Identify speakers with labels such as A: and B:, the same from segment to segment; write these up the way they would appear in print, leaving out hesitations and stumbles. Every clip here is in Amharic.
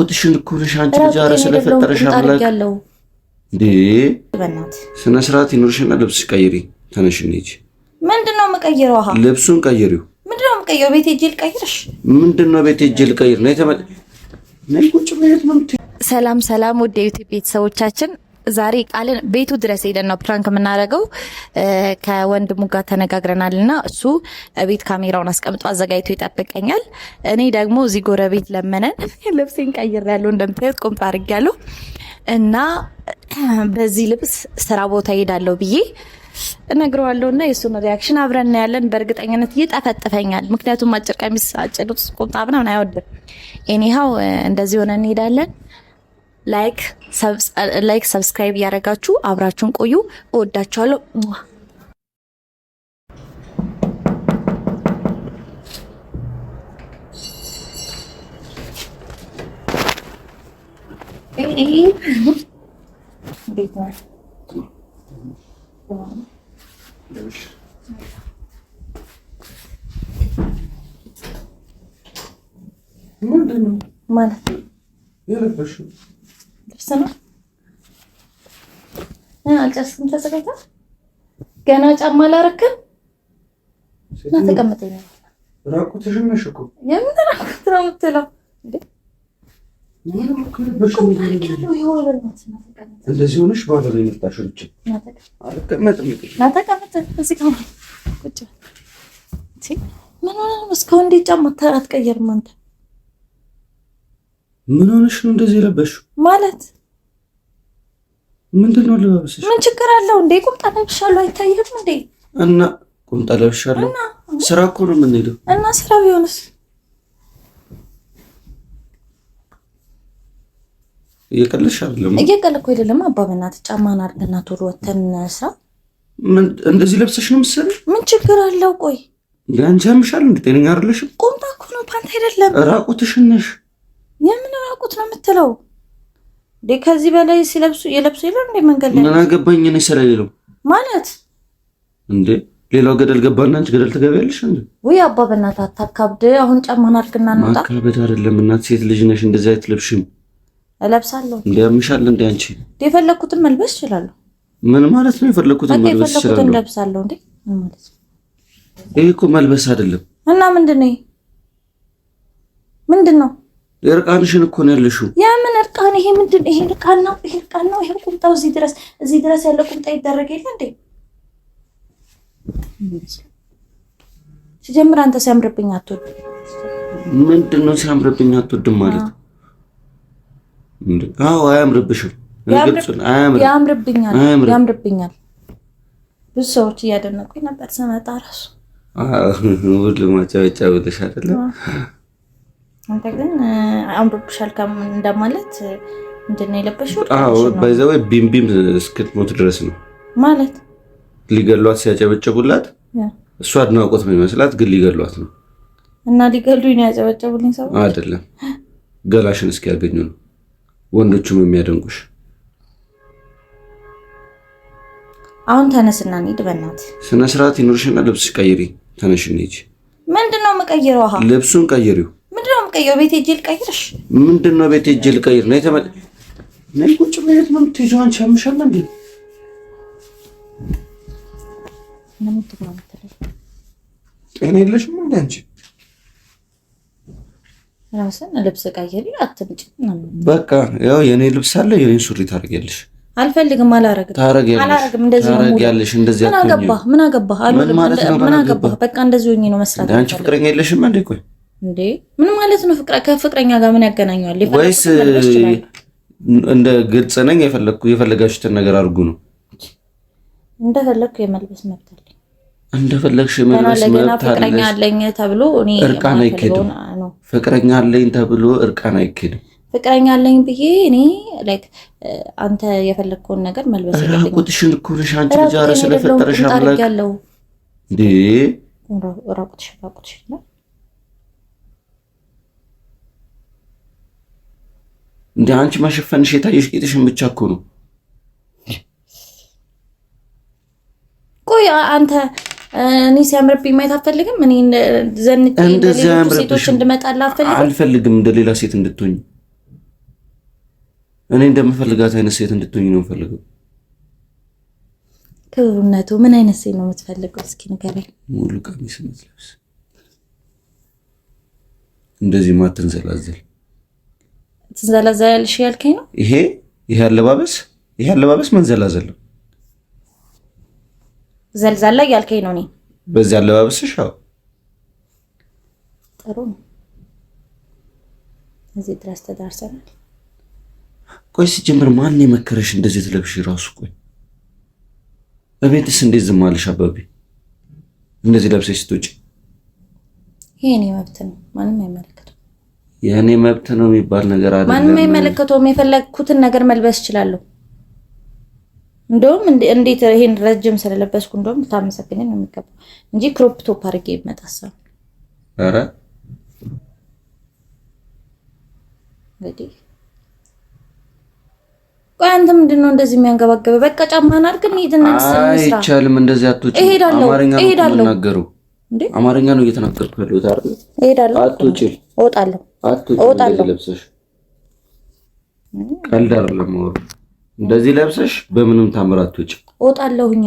A: ወጥሽን እኮ ነሽ አንቺ ልጅ ኧረ ስለፈጠረሽ አምላክ እንዴ
B: በእናት
A: ስነ ስርዓት ይኖርሽና ልብስሽ ቀይሪ ተነሽ እንሂድ
B: ምንድነው መቀየረው አሃ
A: ልብሱን ቀይሪው
B: ምንድነው መቀየረው ቤቴ ጅል ቀይርሽ
A: ምንድነው ቤቴ ጅል ቀይር ነው ነይ ቁጭ በይት ነው
B: ሰላም ወደ ዩቲዩብ ቤተሰቦቻችን ዛሬ ቃልን ቤቱ ድረስ ሄደን ነው ፕራንክ የምናደርገው ከወንድሙ ጋር ተነጋግረናልና እሱ ቤት ካሜራውን አስቀምጦ አዘጋጅቶ ይጠብቀኛል እኔ ደግሞ እዚህ ጎረቤት ለመነን ልብሴን ቀይሬያለሁ እንደምታዩት ቁምጣ አድርጌያለሁ እና በዚህ ልብስ ስራ ቦታ ሄዳለሁ ብዬ እነግረዋለሁና የሱን ሪአክሽን አብረን ያለን በእርግጠኝነት ይጣፈጥፈኛል ምክንያቱም አጭር ቀሚስ አጭር ልብስ ቁምጣ ምናምን አይወድም ኤኒሃው እንደዚህ ሆነ እንሄዳለን ላይክ ሰብስክራይብ ያደረጋችሁ አብራችሁን ቆዩ እወዳችኋለሁ ቤት ነው
A: ምንድነው
B: ማለት
A: የለበሽው
B: ልብስ ነው አልጨርስም ተዘጋጅታ ገና ጫማ አላረክም እና ተቀመጠኝ
A: ራቁትሽን ነሽ እኮ
B: የምን ራቁት ነው የምትለው እንዴ
A: እንደዚህ ሆነሽ ባለ ላይ መጣሽው ልጅ አልቀመጥም
B: ናተቀመጥ እዚህ ጋር ቁጭ ምን ሆነ ነው እስካሁን እንዴት ጫማ አትቀየርም አንተ
A: ምን ሆነሽ ነው እንደዚህ የለበሽው
B: ማለት
A: ምንድነው ለባብስሽ
B: ምን ችግር አለው እንዴ ቁምጣ ለብሻለሁ አይታየም እንዴ
A: እና ቁምጣ ለብሻለሁ ስራ እኮ ነው የምንሄደው
B: እና ስራ ቢሆንስ
A: እየቀለድሽ አይደለም
B: እየቀለድኩ አይደለም አባ በእናትህ ጫማን አድርገና ቶሎ ወተን ስራ
A: ምን እንደዚህ ለብሰሽ ነው የምትሰሪው
B: ምን ችግር አለው ቆይ
A: አንቺ አምሻል እንዴ ጤነኛ አይደለሽም
B: ቁምጣ እኮ ነው ፓንት አይደለም
A: ራቁትሽን ነሽ
B: የምን ራቁት ነው የምትለው እንዴ ከዚህ በላይ ሲለብሱ የለብሱ ይላል እንዴ መንገድ ላይ
A: ምን አገባኝ እኔ ስለሌለው
B: ማለት
A: እንዴ ሌላው ገደል ገባና አንቺ ገደል ትገቢያለሽ እንዴ
B: ወይ አባ በእናትህ አታካብድ አሁን ጫማን አድርገና እንውጣ
A: ማካበድ አይደለም እናት ሴት ልጅ ነሽ እንደዚህ አይትለብሽም
B: እለብሳለሁ
A: እንዴ አምሻል እንዴ አንቺ
B: የፈለኩትን መልበስ እችላለሁ
A: ምን ማለት ነው የፈለኩትን መልበስ እችላለሁ
B: የፈለኩትን ለብሳለሁ እንዴ ምን ማለት
A: ይሄ እኮ መልበስ አይደለም
B: እና ምንድነው ምንድነው
A: እርቃንሽን እኮ ነው ያለሽው
B: የምን እርቃን ይሄ ምንድነው ይሄ እርቃን ነው ይሄ ቁምጣው እዚህ ድረስ ያለ ቁምጣ ይደረግ የለ እንዴ ሲጀምር አንተ ሲያምርብኝ አትወድ
A: ምንድነው ሲያምርብኝ አትወድም ማለት እንዴ አዎ አያምርብሽም
B: ያምርብኛል ብዙ ሰዎች እያደነቁኝ ነበር ሰመጣ ራሱ
A: ሁሉ ማጫወቻ ወደሽ አይደለ
B: አንተ ግን አምሮብሻል እንደማለት ምንድነው የለበሽው
A: አዎ ባይዘው ቢምቢም እስክትሞት ድረስ ነው
B: ማለት
A: ሊገሏት ሲያጨበጭቡላት እሷ አድናቆት ነው የሚመስላት ግን ሊገሏት ነው
B: እና ሊገሉኝ ነው ያጨበጨቡልኝ ሰው
A: አይደለም ገላሽን እስኪያገኙ ነው ወንዶቹም የሚያደንቁሽ
B: አሁን ተነስና እንሂድ በእናትህ
A: ስነ ስርዓት ይኖርሽና ልብስሽ ቀይሪ ተነሽ እንሂድ
B: ምንድነው መቀየረው አሃ
A: ልብሱን ቀይሪው
B: ምንድነው መቀየረው ቤቴ ጅል ቀይርሽ
A: ምንድነው ቤቴ ጅል ቀይር ነው ነይ ቁጭ በይት ነው የምትይዘው አንቺ አምሻል እንዴ
B: ምንድነው የምትለው
A: ጤና የለሽም እንዴ አንቺ
B: ራስን ልብስ ቀይሪ አትምጪ
A: በቃ ያው የኔ ልብስ አለ የኔን ሱሪ ታረጋለሽ
B: አልፈልግም አላረግም እንደዚህ ነው
A: ታረጋለሽ እንደዚህ
B: ምን አገባህ ምን አገባህ በቃ እንደዚህ ሆኜ ነው መስራት
A: አንቺ ፍቅረኛ የለሽም እንዴ ቆይ
B: እንዴ ምን ማለት ነው ከፍቅረኛ ጋር ምን ያገናኛል
A: ወይስ እንደ ግልጽ ነኝ የፈለጋችሁትን ነገር አድርጉ ነው
B: እንደፈለኩ የመልበስ መብት አለኝ
A: እንደፈለግሽ የመልበስ መብት አለሽ
B: ፍቅረኛ አለኝ ተብሎ እኔ
A: እርቃን አይኬድም ፍቅረኛ አለኝ ተብሎ እርቃን አይኬድም
B: ፍቅረኛ አለኝ ብዬ እኔ ላይክ አንተ የፈለግከውን ነገር መልበስ ይችላል
A: ራቁትሽን እኮ ነሽ አንቺ ልጅ ኧረ ስለፈጠረሽ አምላክ እንዴ
B: ራቁትሽ ነው
A: እንዴ አንቺ ማሸፈንሽ የታየሽ ቂጥሽን ብቻ እኮ ነው ቆይ
B: አንተ እኔ ሲያምርብኝ ማየት አትፈልግም እኔ ዘንጬ እንደዚህ ሴቶች እንድመጣላ አትፈልግም
A: አልፈልግም እንደሌላ ሴት እንድትሆኝ እኔ እንደምፈልጋት አይነት ሴት እንድትሆኝ ነው የምፈልገው።
B: ክብሩነቱ ምን አይነት ሴት ነው የምትፈልገው? እስኪ ንገረኝ።
A: ሙሉ ቀሚስ የምትለብስ እንደዚህ ማትንዘላዘል
B: ትንዘላዘያለሽ ያልከኝ ነው?
A: ይሄ አለባበስ መንዘላዘል ነው።
B: ዘልዛላ ያልከኝ ነው? እኔ
A: በዚህ አለባበስሽ አዎ
B: ጥሩ ነው። እዚህ ድረስ ተዳርሰናል።
A: ቆይ ሲጀምር ማን የመከረሽ እንደዚህ ትለብሽ ራሱ? ቆይ በቤትስ እንዴት ዝም አለሽ? አባቢ እንደዚህ ለብሰሽ ስትወጪ
B: ይሄ የኔ መብት ነው፣ ማንም አይመለከተው።
A: የኔ መብት ነው የሚባል ነገር አይደለም።
B: ማንም አይመለከተውም። የፈለኩትን ነገር መልበስ እችላለሁ። እንደውም እንዴት ይሄን ረጅም ስለለበስኩ እንደውም ታመሰግነኝ ነው የሚገባው እንጂ ክሮፕ ቶፕ አድርጌ ይመጣሳ።
A: ኧረ
B: እንግዲህ ቆይ አንተ ምንድነው እንደዚህ የሚያንገባገበ? በቃ ጫማህን አድርግ እንሂድና እንስራ።
A: አይቻልም፣ እንደዚህ አትወጪ። አማርኛ ነው የምትናገረው እንዴ? አማርኛ ነው እየተናገርኩ ያለሁት አይደል?
B: እሄዳለሁ።
A: አትወጪ።
B: እወጣለሁ።
A: እንደዚህ ለብሰሽ ቀልድ አይደለም። እንደዚህ ለብሰሽ በምንም ታምር አትወጪ።
B: እወጣለሁኝ።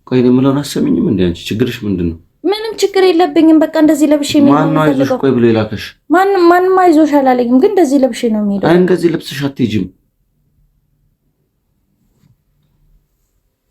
A: ቆይ እኔ የምለውን አሰሚኝም እንዴ? አንቺ ችግርሽ ምንድነው?
B: ምንም ችግር የለብኝም። በቃ እንደዚህ ለብሼ ነው
A: የምሄደው። ማን አይዞሽ ቆይ ብሎ የላከሽ?
B: ማንም አይዞሽ አላለኝም፣ ግን እንደዚህ ለብሼ ነው የምሄደው።
A: አይ እንደዚህ ለብሰሽ አትሄጂም።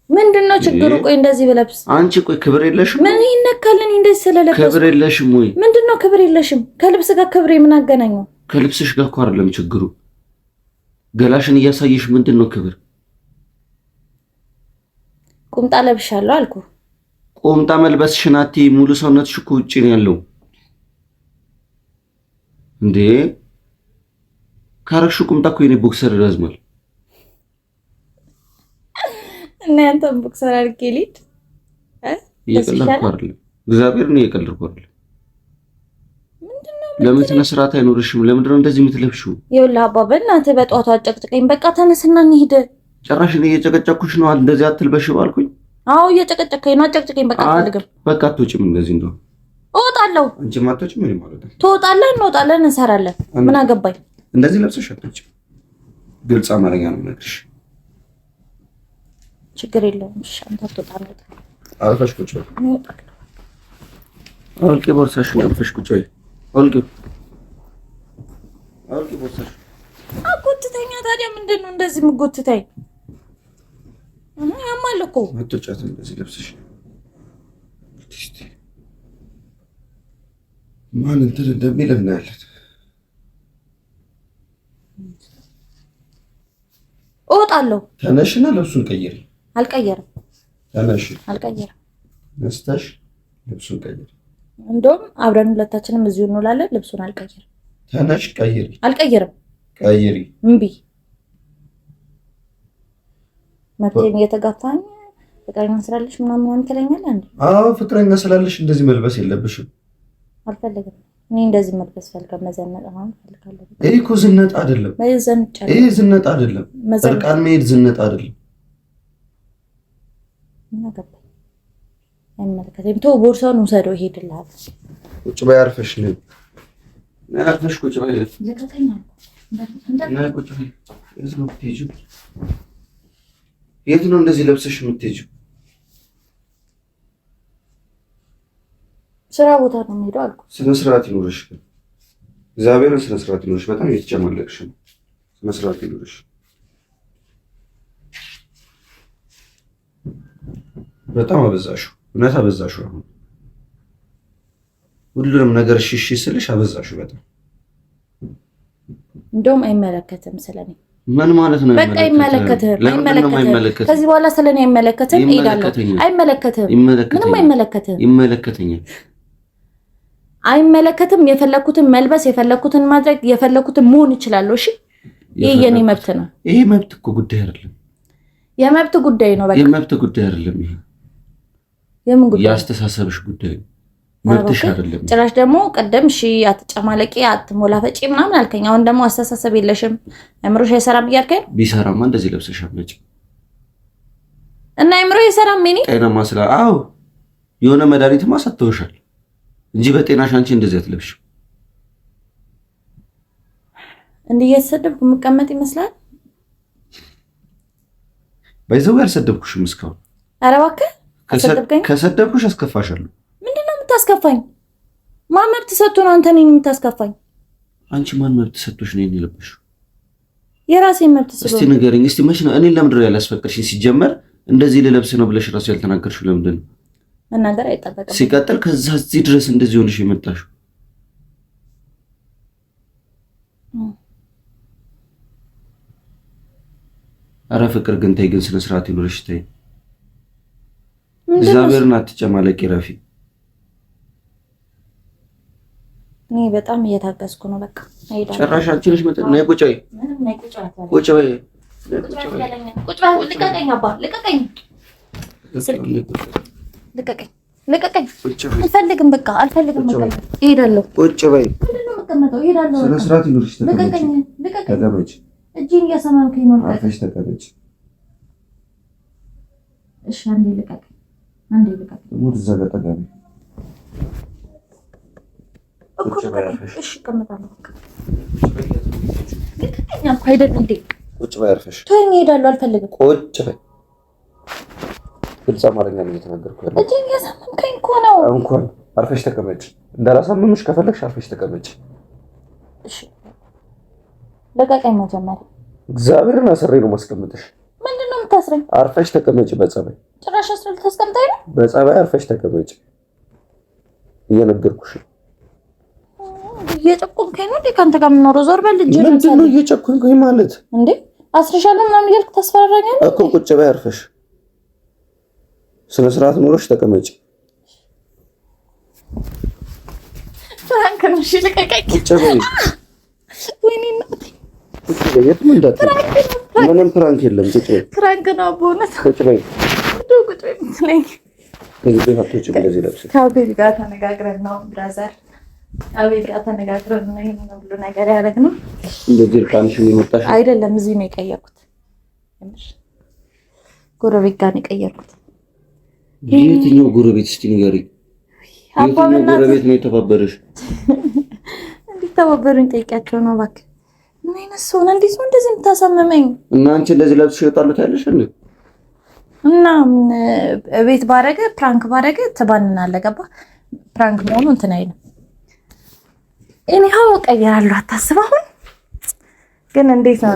B: ምንድነው ችግሩ? ቆይ እንደዚህ ብለብስ
A: አንቺ ቆይ ክብር የለሽም?
B: ምን ይነካልን? እንደዚህ ስለለብስ
A: ክብር የለሽም ወይ?
B: ምንድነው ክብር የለሽም? ከልብስ ጋር ክብር ምን አገናኘው?
A: ከልብስሽ ጋር እኮ አይደለም ችግሩ። ገላሽን እያሳየሽ ምንድነው ክብር?
B: ቁምጣ ለብሻለሁ አልኩ።
A: ቁምጣ መልበስሽን አትይ። ሙሉ ሰውነትሽ እኮ ውጪ ነው ያለው እንዴ። ካረክሽ ቁምጣ እኮ የኔ ቦክሰር ይረዝማል።
B: እና ያንተን ቦክሰር አድርጌ ልሂድ?
A: እየቀለድኩ አይደለም፣ እግዚአብሔርን እየቀለድኩ አይደለም። ለምን ስነ ስርዓት አይኖርሽም? ለምንድን ነው እንደዚህ የምትለብሺው?
B: ይኸውልህ አባ በእናትህ በጠዋቱ አጨቅጭቀኝ። በቃ ተነስና እንሂድ።
A: ጭራሽ እኔ እየጨቀጨኩሽ ነው። እንደዚህ አትልበሽ ባልኩኝ።
B: አዎ እየጨቀጨከኝ ነው። አጨቅጭቀኝ። በቃ አልፈልግም።
A: በቃ አትወጪም። እንደዚህ እንደው
B: እወጣለሁ።
A: አንቺ ማትወጪም ምን ማለት ነው?
B: ትወጣለህ፣ እንወጣለን፣ እንሰራለን። ምን አገባኝ?
A: እንደዚህ ለብሰሽ አትወጪም። ግልጽ አማርኛ ነው የምነግርሽ።
B: ችግር የለውም። እሺ አንተ አትወጣም።
A: አልፈሽ ቁጭ በይ። አውልቂ ቦርሳሽን፣ አልፈሽ ቁጭ በይ። አውልቂ ቦርሳሽ።
B: አጎትተኛ። ታዲያ ምንድን ነው እንደዚህ የምጎትተኝ? ያማል እኮ
A: አትወጫትም እንደዚህ ለብሰሽ። ማን እንትን እንደሚል እናያለን።
B: እወጣለሁ።
A: ተነሽና ልብሱን ቀይሪ።
B: አልቀየርም።
A: ተነሽ።
B: አልቀየርም።
A: ነስተሽ ልብሱን ቀይሪ።
B: እንደውም አብረን ሁለታችንም እዚሁ እንውላለን። ልብሱን አልቀየርም።
A: ተነሽ ቀይሪ።
B: አልቀየርም።
A: ቀይሪ።
B: እምቢ። መብቴን እየተጋፋኝ ፍቅረኛ ስላለሽ ምናምን ትለኛለህ እንዴ? አዎ
A: ፍቅረኛ ስላለሽ እንደዚህ መልበስ የለብሽም።
B: አልፈልግም። እኔ እንደዚህ መልበስ ፈልጋለሁ። መዘነጥ አሁን ፈልጋለሁ።
A: ይሄ እኮ ዝነጥ አይደለም። ይሄ ዝነጥ አይደለም። እርቃን መሄድ ዝነጥ አይደለም።
B: ምን አገባኝ? አይመለከተኝም። ተው ቦርሳውን ውሰደው፣ ይሄድልሃል።
A: ቁጭ በይ። አርፈሽ ነው አርፈሽ ቁጭ በይ።
B: ለከተኛ
A: እና ቁጭ በይ። የት ነው የምትሄጂው? የት ነው እንደዚህ ለብሰሽ የምትሄጂው?
B: ስራ ቦታ ነው የምሄደው አልኩ።
A: ስነ ስርዓት ይኖርሽ። እግዚአብሔርን ስነ ስርዓት ይኖርሽ። በጣም እየተጨማለቅሽ ነው። ስነ ስርዓት ይኖርሽ። በጣም አበዛሽው። እውነት አበዛሽው። አሁን ሁሉንም ነገር እሺ ስልሽ አበዛሽው በጣም።
B: እንደውም አይመለከትም ስለኔ።
A: ምን ማለት ነው?
B: በቃ አይመለከትም። አይመለከትም። ከዚህ በኋላ ስለኔ አይመለከትም። እሄዳለሁ። አይመለከትም። ምንም አይመለከትም።
A: ይመለከተኛል።
B: አይመለከትም። የፈለኩትን መልበስ፣ የፈለኩትን ማድረግ፣ የፈለኩትን መሆን እችላለሁ። እሺ ይሄ የኔ መብት ነው።
A: ይሄ መብት እኮ ጉዳይ አይደለም።
B: የመብት ጉዳይ ነው። በቃ
A: የመብት ጉዳይ አይደለም። ይሄ
B: የምን ጉዳይ?
A: ያስተሳሰብሽ ጉዳይ ነው። መብትሽ አይደለም።
B: ጭራሽ ደግሞ ቀደም እሺ አትጨማለቂ፣ አትሞላፈጪ ምናምን አልከኝ። አሁን ደግሞ አስተሳሰብ የለሽም፣ አእምሮሽ አይሰራም እያልከኝ።
A: ቢሰራማ እንደዚህ ለብሰሽ አትመጪም።
B: እና አእምሮ አይሰራም። ምን
A: ጤናማ ስላ አዎ የሆነ መድኃኒትማ ሰጥተውሻል እንጂ በጤናሽ አንቺ እንደዚህ አትለብሽም።
B: እንዲህ እየተሰደብኩ የምቀመጥ ይመስላል?
A: በይዘው ያልሰደብኩሽም እስካሁን።
B: ኧረ እባክህ
A: ከሰደብኩሽ አስከፋሻለሁ።
B: ምንድን ነው የምታስከፋኝ? ማን መብት ሰጥቶ ነው አንተ እኔን የምታስከፋኝ?
A: አንቺ ማን መብት ሰጥቶሽ ነው እኔን የለበሽው?
B: የራሴን መብት ስለሆነ።
A: እስቲ ንገረኝ እስቲ መች ነው እኔን ለምንድን ነው ያላስፈቀድሽኝ? ሲጀመር እንደዚህ ልለብስ ነው ብለሽ ራሱ ያልተናገርሽው ለምንድን ነው?
B: መናገር አይጠበቅም።
A: ሲቀጥል ከዛ እዚህ ድረስ እንደዚህ ሆነሽ የመጣሽው አረ ፍቅር ግን ተይ፣ ግን ስነ ስርዓት ይኖርሽ ተይ። እግዚአብሔርን አትጨማለቂ ረፊ።
B: እኔ በጣም እየታገስኩ ነው። በቃ አይደለም
A: ጭራሽ አንቺ ነሽ መጣ ነው። ቁጭ በይ ቁጭ በይ
B: ቁጭ በይ። ልቀቀኝ አባ ልቀቀኝ፣ ልቀቀኝ፣ ልቀቀኝ። አልፈልግም፣ በቃ አልፈልግም። በቃ እሄዳለሁ።
A: ቁጭ በይ።
B: ምንድን ነው የምቀመጠው? እሄዳለሁ።
A: ስነ ስርዓት ይኖርሽ።
B: ልቀቀኝ፣ ልቀቀኝ።
A: ተቀመጭ።
B: እጄን እያሰማምከኝ ነው።
A: አርፈሽ ተቀመጭ።
B: እሺ አንዴ ልቀቀኝ፣ አንዴ ልቀቀኝ።
A: ሙት ዘገጠጋቢ
B: ቁጭ በይ። እሺ እቀመጣለሁ። ልቀቀኝ አልኩህ አይደል እንዴ?
A: ቁጭ በይ አርፈሽ።
B: ተወኝ፣ እሄዳለሁ። አልፈልግም።
A: ቁጭ በይ። ግልጽ አማርኛ ነው እየተናገርኩ ያለው።
B: እጄን እያሰማምከኝ እኮ ነው።
A: እንኳን አርፈሽ ተቀመጭ። እንዳላሳምምሽ ከፈለግሽ አርፈሽ ተቀመጭ።
B: እሺ ልቀቀኝ። መጀመሪያ
A: እግዚአብሔርን አስሬ ነው ማስቀመጥሽ።
B: ምንድን ነው የምታስረኝ?
A: አርፈሽ ተቀመጭ። በጸባይ
B: ጭራሽ አስረኝ ታስቀምጠኝ ነው?
A: በጸባይ አርፈሽ ተቀመጭ እየነገርኩሽ።
B: እየጨቆንከኝ ነው እንዴ? ከአንተ ጋር የምኖረው ዞር በል እንጂ።
A: ምንድን ነው እየጨቆንከኝ ማለት
B: እንዴ? አስረሻለሁ ምናምን እያልክ ታስፈራራኛለህ
A: እኮ። ቁጭ በይ አርፈሽ፣ ስነ ስርዓት ኖሮሽ ተቀመጭ።
B: ፍራንክ ነው። እሺ ልቀቀኝ።
A: ቁጭ በይ።
B: ወይኔ እናቴ።
A: ቁጭ በይ። የትም እንዳትሄጂ። ምንም ፍራንክ የለም። ቁጭ በይ።
B: ፍራንክ ነው በእውነት።
A: ቁጭ በይ።
B: ቁጭ በይ የምትለኝ
A: እዚህ ሀቶች እንደዚህ ለብሰሽ
B: ከአቤል ጋር ተነጋግረን ነው ብራዘር። አቤል ጋር ተነጋግረን ነው ይሄን ሁሉ ነገር ያደረግነው።
A: እንደዚህ እርቃንሽ የመጣሽ
B: አይደለም፣ እዚህ ነው የቀየርኩት። ጎረቤት ጋር ነው የቀየርኩት።
A: የትኛው ጎረቤት እስቲ ንገሪኝ። የትኛው ጎረቤት ነው የተባበረሽ?
B: እንዲተባበሩኝ ጠይቂያቸው ነው። እባክህ ምን አይነት ሰው ነው? እንዴት ነው እንደዚህ የምታሳምመኝ?
A: እና አንቺ እንደዚህ ለብሰሽ ይወጣሉት ያለሽ እንዴ?
B: እና ቤት ባረገ ፕራንክ ባረገ ትባንናለህ። ገባህ? ፕራንክ መሆኑ እንትን አይልም። እኔ ሀው ቀይራለሁ፣ አታስብ። አሁን ግን እንዴት ነው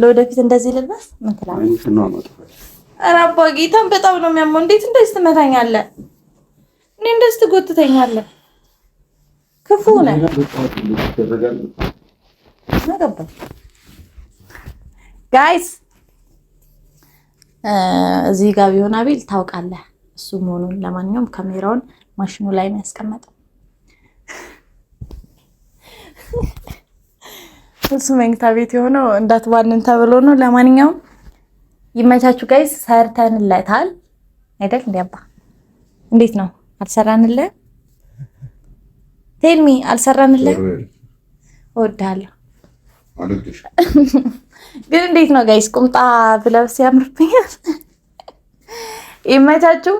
B: ለወደፊት እንደዚህ ልልበስ? ምን ትላለህ? ኧረ አባ ጌታን በጣም ነው የሚያመው። እንዴት እንደዚህ ትመታኛለህ? እኔ እንደዚህ ትጎትተኛለህ? ክፉ ነህ። ጋይስ እዚህ ጋር ቢሆን አቤል ታውቃለህ እሱ መሆኑን። ለማንኛውም ካሜራውን ማሽኑ ላይ ነው ያስቀመጠው። እሱ መኝታ ቤት የሆነው እንዳትባንን ተብሎ ነው። ለማንኛውም ይመቻችሁ ጋይስ። ሰርተንለታል አይደል? እንዲያባ እንዴት ነው? አልሰራንልህ? ቴልሚ አልሰራንልህ? እወድሃለሁ ግን እንዴት ነው ጋይስ? ቁምጣ ብለብስ ያምርብኛል። ይመቻችሁ።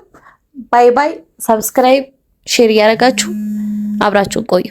B: ባይ ባይ። ሰብስክራይብ ሼር እያደረጋችሁ አብራችሁ ቆዩ።